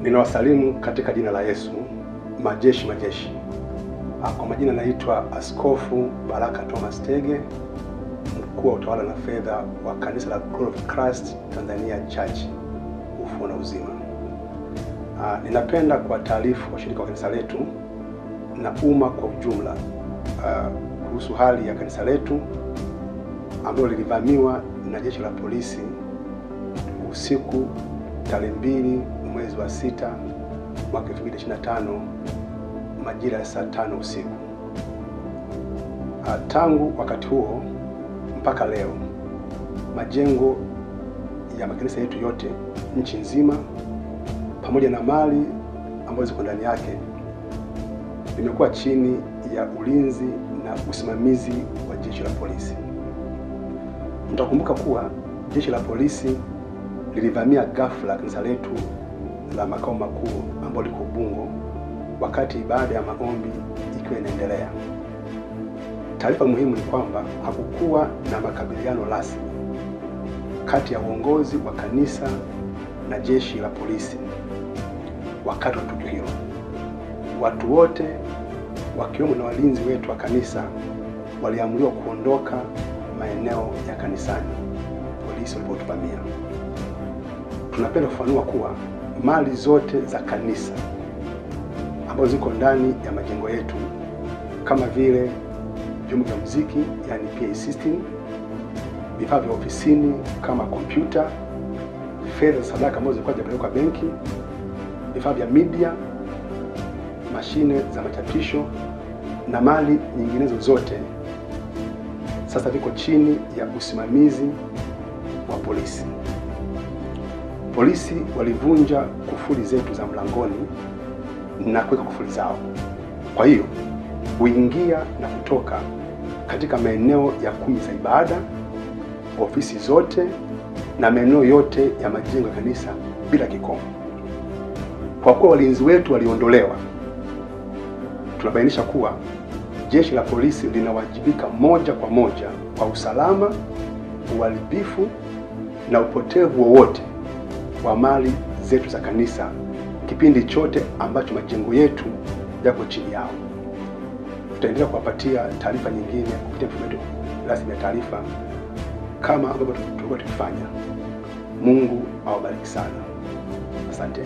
Ninawasalimu katika jina la Yesu, majeshi. Kwa majina naitwa Askofu Baraka Thomas Tege, mkuu wa utawala na fedha wa kanisa la Glory of Christ Tanzania Church, Ufufuo na Uzima. Ninapenda kwa taarifu washirika wa kanisa letu na umma kwa ujumla kuhusu hali ya kanisa letu ambalo lilivamiwa na jeshi la polisi usiku tarehe 2 mwezi wa 6 mwaka 2025 majira ya saa 5 usiku. Tangu wakati huo mpaka leo, majengo ya makanisa yetu yote nchi nzima pamoja na mali ambazo ziko ndani yake vimekuwa chini ya ulinzi na usimamizi wa jeshi la polisi. Mtakumbuka kuwa jeshi la polisi lilivamia ghafla kanisa letu la makao makuu ambalo liko Ubungo wakati ibada ya maombi ikiwa inaendelea. Taarifa muhimu ni kwamba hakukuwa na makabiliano rasmi kati ya uongozi wa kanisa na jeshi la polisi wakati wa tukio hilo. Watu wote wakiwemo na walinzi wetu wa kanisa waliamriwa kuondoka maeneo ya kanisani polisi walipotuvamia. Tunapenda kufafanua kuwa mali zote za kanisa ambazo ziko ndani ya majengo yetu kama vile vyombo vya muziki yani PA system, vifaa vya ofisini kama kompyuta, fedha sadaka ambazo zilikuwa zinapelekwa benki, vifaa vya media, mashine za machapisho na mali nyinginezo zote sasa viko chini ya usimamizi wa polisi. Polisi walivunja kufuli zetu za mlangoni na kuweka kufuli zao. Kwa hiyo kuingia na kutoka katika maeneo ya kumbi za ibada, ofisi zote na maeneo yote ya majengo ya kanisa bila kikomo. Kwa kuwa walinzi wetu waliondolewa, tunabainisha kuwa jeshi la polisi linawajibika moja kwa moja kwa usalama, uharibifu na upotevu wowote wa mali zetu za kanisa kipindi chote ambacho majengo yetu yako chini yao. Tutaendelea kuwapatia taarifa nyingine kupitia mfumo wetu rasmi ya taarifa kama ambavyo tulikuwa tukifanya. Mungu awabariki sana. Asante.